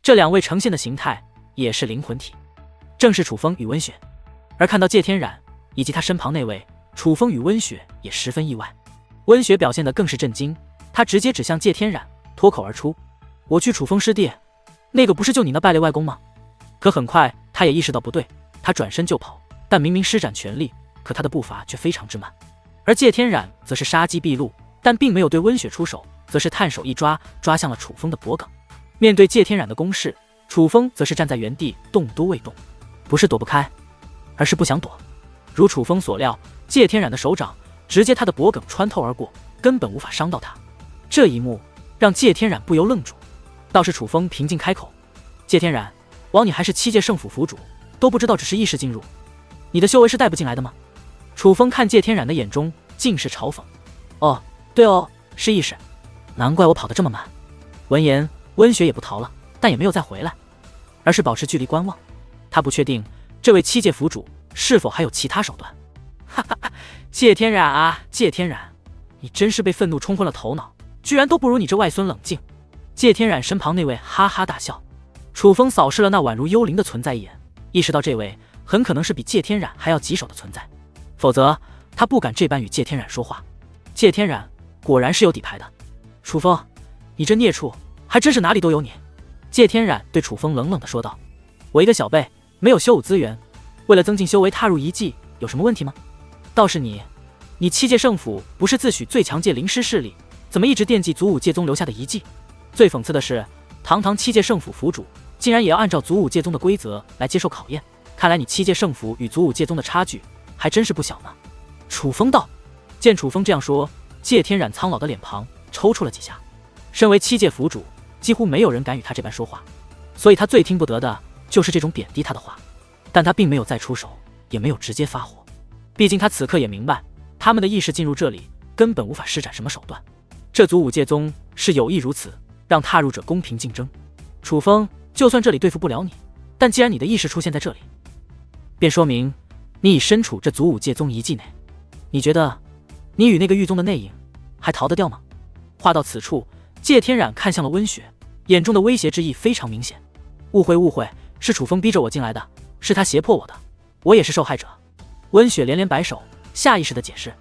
这两位呈现的形态也是灵魂体，正是楚风与温雪。而看到谢天染以及他身旁那位，楚风与温雪也十分意外。温雪表现得更是震惊，他直接指向谢天染，脱口而出：“我去楚风师弟，那个不是就你那败类外公吗？”可很快他也意识到不对，他转身就跑，但明明施展全力，可他的步伐却非常之慢。而谢天染则是杀机毕露，但并没有对温雪出手，则是探手一抓，抓向了楚风的脖颈。面对谢天染的攻势，楚风则是站在原地动都未动，不是躲不开，而是不想躲。如楚风所料，谢天染的手掌直接他的脖颈穿透而过，根本无法伤到他。这一幕让谢天染不由愣住，倒是楚风平静开口：“谢天染，枉你还是7届圣府府主，都不知道只是意识进入，你的修为是带不进来的吗？”楚风看谢天染的眼中尽是嘲讽：“哦，对哦，是意识，难怪我跑得这么慢。”闻言，温雪也不逃了，但也没有再回来，而是保持距离观望。他不确定这位7届府主是否还有其他手段。哈哈哈，谢天染啊，谢天染，你真是被愤怒冲昏了头脑，居然都不如你这外孙冷静。谢天染身旁那位哈哈大笑。楚风扫视了那宛如幽灵的存在一眼，意识到这位很可能是比谢天染还要棘手的存在，否则他不敢这般与谢天染说话。谢天染果然是有底牌的。楚风，你这孽畜还真是哪里都有你。谢天染对楚风冷冷地说道：“我一个小辈，没有修武资源，为了增进修为踏入遗迹，有什么问题吗？倒是你7届圣府不是自诩最强界灵师势力，怎么一直惦记祖武界宗留下的遗迹？最讽刺的是，堂堂7届圣府府主竟然也要按照祖武界宗的规则来接受考验，看来你7届圣府与祖武界宗的差距还真是不小呢。”楚风道。见楚风这样说，谢天染苍老的脸庞抽搐了几下。身为7届府主，几乎没有人敢与他这般说话，所以他最听不得的就是这种贬低他的话。但他并没有再出手，也没有直接发火，毕竟他此刻也明白，他们的意识进入这里根本无法施展什么手段。这祖武界宗是有意如此，让踏入者公平竞争。楚风，就算这里对付不了你，但既然你的意识出现在这里，便说明你已身处这祖武界宗遗迹内。你觉得你与那个狱宗的内应还逃得掉吗？话到此处，谢天染看向了温雪，眼中的威胁之意非常明显。误会误会，是楚风逼着我进来的，是他胁迫我的，我也是受害者。温雪连连摆手，下意识地解释。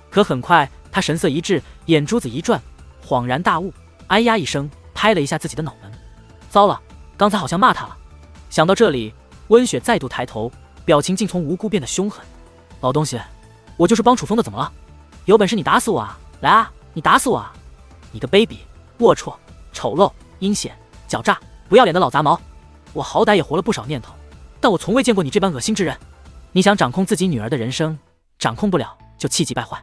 可很快他神色一滞，眼珠子一转，恍然大悟，哎呀一声拍了一下自己的脑门。糟了，刚才好像骂他了。想到这里，温雪再度抬头，表情竟从无辜变得凶狠。老东西，我就是帮楚风的，怎么了？有本事你打死我啊！来啊，你打死我啊！你个卑鄙、龌龊、丑陋、阴险、狡诈、不要脸的老杂毛！我好歹也活了不少年头，但我从未见过你这般恶心之人。你想掌控自己女儿的人生，掌控不了就气急败坏。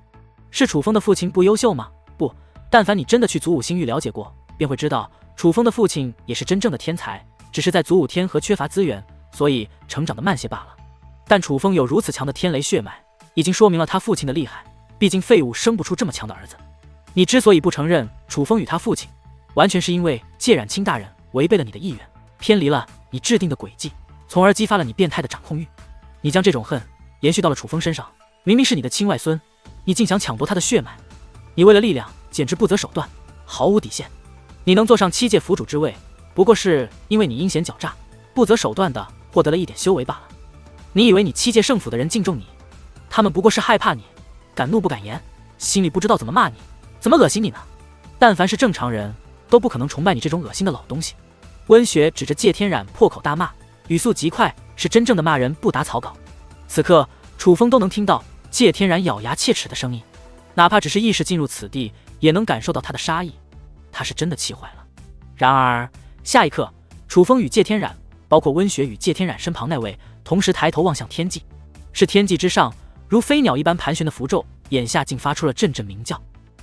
是楚风的父亲不优秀吗？不，但凡你真的去祖武星域了解过，便会知道楚风的父亲也是真正的天才，只是在祖武天河缺乏资源，所以成长的慢些罢了。但楚风有如此强的天雷血脉，已经说明了他父亲的厉害，毕竟废物生不出这么强的儿子。你之所以不承认楚风与他父亲，完全是因为介冉清大人违背了你的意愿，偏离了你制定的轨迹，从而激发了你变态的掌控欲。你将这种恨延续到了楚风身上，明明是你的亲外孙，你竟想抢夺他的血脉，你为了力量简直不择手段，毫无底线。你能坐上7届府主之位，不过是因为你阴险狡诈、不择手段的获得了一点修为罢了。你以为你7届圣府的人敬重你，他们不过是害怕你，敢怒不敢言，心里不知道怎么骂你，怎么恶心你呢？但凡是正常人都不可能崇拜你这种恶心的老东西。温雪指着谢天染破口大骂，语速极快，是真正的骂人不打草稿。此刻楚风都能听到谢天染咬牙切齿的声音，哪怕只是意识进入此地，也能感受到他的杀意。他是真的气坏了。然而下一刻，楚风与谢天染，包括温雪与谢天染身旁那位，同时抬头望向天际。是天际之上如飞鸟一般盘旋的符咒，眼下竟发出了阵阵鸣叫。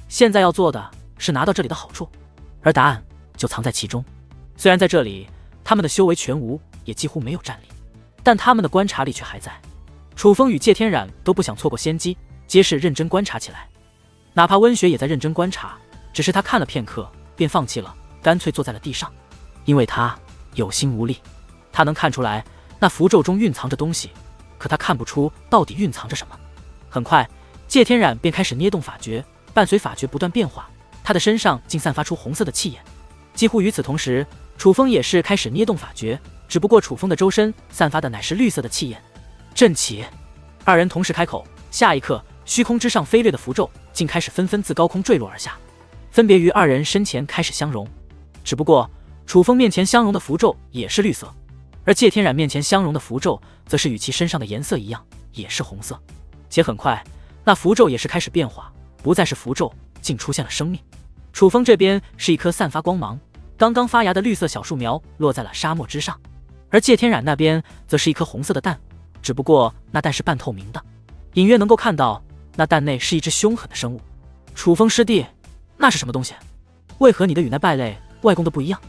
现在要做的是拿到这里的好处，而答案就藏在其中。虽然在这里他们的修为全无，也几乎没有战力，但他们的观察力却还在。楚风与谢天染都不想错过先机，皆是认真观察起来。哪怕温雪也在认真观察，只是他看了片刻便放弃了，干脆坐在了地上，因为他有心无力。他能看出来那符咒中蕴藏着东西，可他看不出到底蕴藏着什么。很快谢天染便开始捏动法诀，伴随法诀不断变化，他的身上竟散发出红色的气焰。几乎与此同时，楚风也是开始捏动法诀，只不过楚风的周身散发的乃是绿色的气焰。阵起！二人同时开口，下一刻，虚空之上飞掠的符咒竟开始纷纷自高空坠落而下，分别于二人身前开始相融。只不过楚风面前相融的符咒也是绿色，而谢天染面前相融的符咒则是与其身上的颜色一样，也是红色。且很快，那符咒也是开始变化，不再是符咒，竟出现了生命。楚风这边是一颗散发光芒、刚刚发芽的绿色小树苗落在了沙漠之上，而谢天染那边则是一颗红色的蛋，只不过那蛋是半透明的，隐约能够看到那蛋内是一只凶狠的生物。楚风师弟，那是什么东西？为何你的与那败类外公的不一样？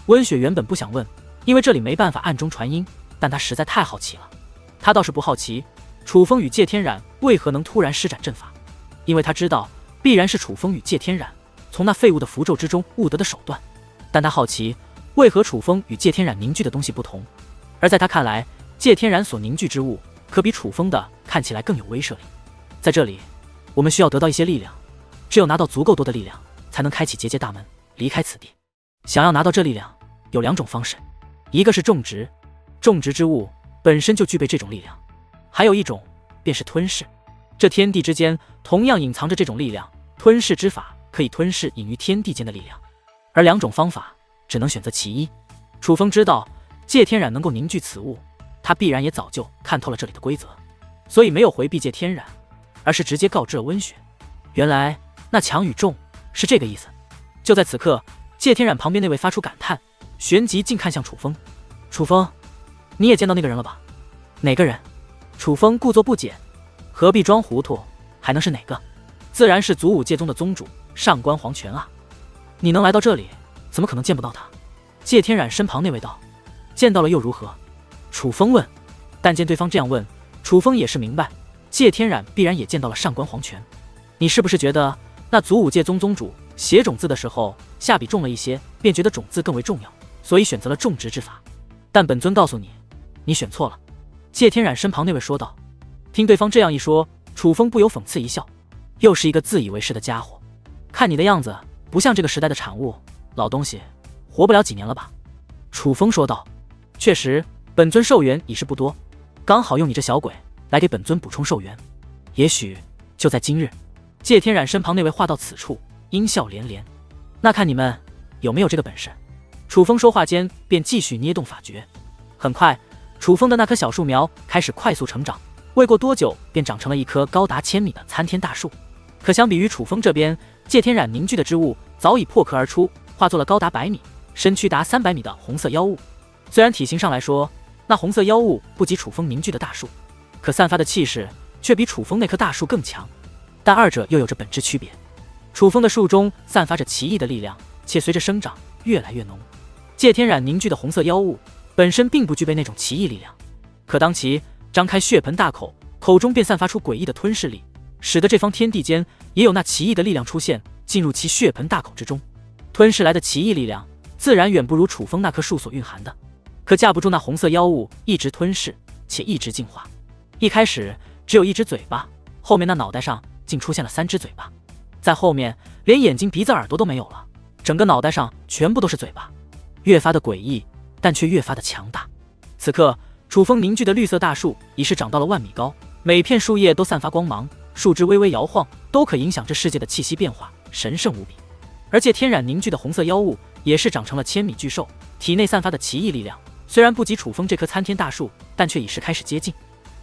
温雪原本不想问，因为这里没办法暗中传音，但他实在太好奇了。他倒是不好奇楚风与谢天染为何能突然施展阵法，因为他知道必然是楚风与谢天染从那废物的符咒之中悟得的手段，但他好奇为何楚风与谢天染凝聚的东西不同。而在他看来，谢天染所凝聚之物可比楚风的看起来更有威慑力。在这里，我们需要得到一些力量，只有拿到足够多的力量，才能开启结界大门，离开此地。想要拿到这力量，有两种方式，一个是种植，种植之物本身就具备这种力量；还有一种便是吞噬。这天地之间同样隐藏着这种力量，吞噬之法可以吞噬隐于天地间的力量，而两种方法只能选择其一。楚风知道谢天染能够凝聚此物，他必然也早就看透了这里的规则，所以没有回避谢天染，而是直接告知了温雪。原来那强与重是这个意思。就在此刻，谢天染旁边那位发出感叹，旋即竟看向楚风。楚风，你也见到那个人了吧？哪个人？楚风故作不解，何必装糊涂，还能是哪个？自然是祖武界宗的宗主上官黄泉啊！你能来到这里，怎么可能见不到他？谢天染身旁那位道。见到了又如何？楚风问。但见对方这样问，楚风也是明白，谢天染必然也见到了上官黄泉。你是不是觉得那祖武界宗宗主写种子的时候下笔重了一些，便觉得种子更为重要，所以选择了种植之法？但本尊告诉你，你选错了。谢天染身旁那位说道。听对方这样一说，楚风不由讽刺一笑，又是一个自以为是的家伙。看你的样子，不像这个时代的产物，老东西，活不了几年了吧？楚风说道。确实，本尊寿元已是不多，刚好用你这小鬼来给本尊补充寿元。也许就在今日。谢天染身旁那位话到此处，阴笑连连。那看你们有没有这个本事？楚风说话间便继续捏动法诀。很快，楚风的那棵小树苗开始快速成长，未过多久便长成了一棵高达1000米的参天大树。可相比于楚风这边，谢天染凝聚的之物早已破壳而出，化作了高达100米、身躯达300米的红色妖物。虽然体型上来说，那红色妖物不及楚风凝聚的大树，可散发的气势却比楚风那棵大树更强，但二者又有着本质区别。楚风的树中散发着奇异的力量，且随着生长越来越浓。谢天染凝聚的红色妖物本身并不具备那种奇异力量，可当其张开血盆大口，口中便散发出诡异的吞噬力，使得这方天地间也有那奇异的力量出现，进入其血盆大口之中。吞噬来的奇异力量自然远不如楚风那棵树所蕴含的，可架不住那红色妖物一直吞噬，且一直进化。一开始只有一只嘴巴，后面那脑袋上竟出现了3只嘴巴，在后面连眼睛、鼻子、耳朵都没有了，整个脑袋上全部都是嘴巴，越发的诡异，但却越发的强大。此刻，楚风凝聚的绿色大树已是长到了1万米高，每片树叶都散发光芒，树枝微微摇晃，都可影响这世界的气息变化，神圣无比。而且天染凝聚的红色妖物也是长成了1000米巨兽，体内散发的奇异力量虽然不及楚风这棵参天大树，但却已是开始接近。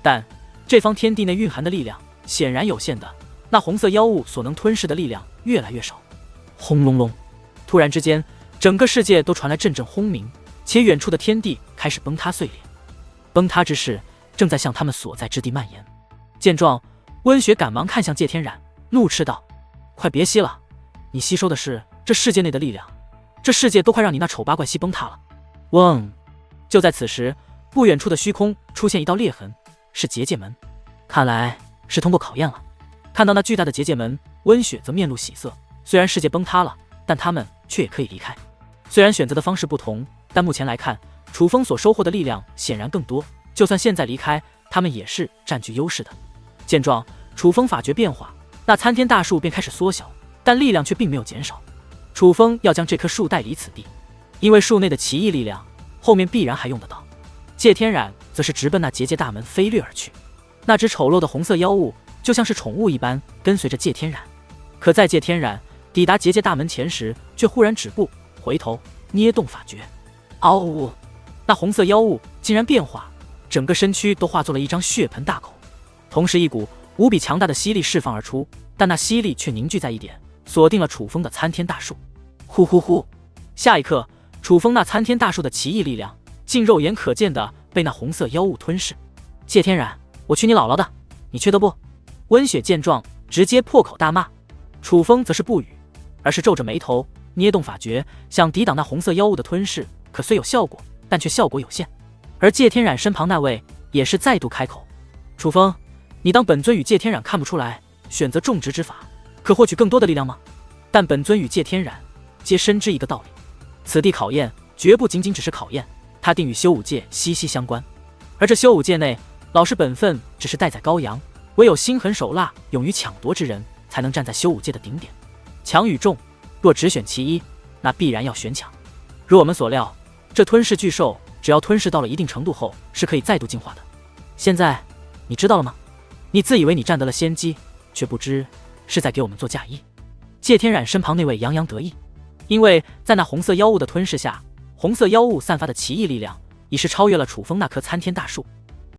但这方天地内蕴含的力量显然有限的，那红色妖物所能吞噬的力量越来越少。轰隆隆，突然之间，整个世界都传来阵阵轰鸣，且远处的天地开始崩塌碎裂。崩塌之势正在向他们所在之地蔓延。见状，温雪赶忙看向谢天染，怒斥道：“快别吸了，你吸收的是这世界内的力量，这世界都快让你那丑八怪吸崩塌了。”嗡！就在此时，不远处的虚空出现一道裂痕，是结界门，看来是通过考验了。看到那巨大的结界门，温雪则面露喜色。虽然世界崩塌了，但他们却也可以离开。虽然选择的方式不同，但目前来看，楚风所收获的力量显然更多，就算现在离开，他们也是占据优势的。见状，楚风法诀变化，那参天大树便开始缩小，但力量却并没有减少。楚风要将这棵树带离此地，因为树内的奇异力量，后面必然还用得到。借天染则是直奔那结界大门飞掠而去，那只丑陋的红色妖物就像是宠物一般跟随着借天染。可在借天染抵达结界大门前时，却忽然止步，回头捏动法诀。嗷呜！那红色妖物竟然变化，整个身躯都化作了一张血盆大口，同时一股无比强大的吸力释放而出，但那吸力却凝聚在一点，锁定了楚风的参天大树。呼呼呼！下一刻，楚风那参天大树的奇异力量竟肉眼可见的被那红色妖物吞噬。借天染，我去你姥姥的，你缺德不？温雪见状，直接破口大骂。楚风则是不语，而是皱着眉头，捏动法诀，想抵挡那红色妖物的吞噬，可虽有效果，但却效果有限。而借天染身旁那位也是再度开口：楚风，你当本尊与借天染看不出来，选择种植之法，可获取更多的力量吗？但本尊与借天染皆深知一个道理，此地考验绝不仅仅只是考验，它定与修武界息息相关。而这修武界内，老实本分只是待宰羔羊，唯有心狠手辣、勇于抢夺之人，才能站在修武界的顶点。强与重，若只选其一，那必然要选强。如我们所料，这吞噬巨兽只要吞噬到了一定程度后，是可以再度进化的。现在你知道了吗？你自以为你占得了先机，却不知是在给我们做嫁衣。借天染身旁那位洋洋得意，因为在那红色妖物的吞噬下，红色妖物散发的奇异力量已是超越了楚风那棵参天大树。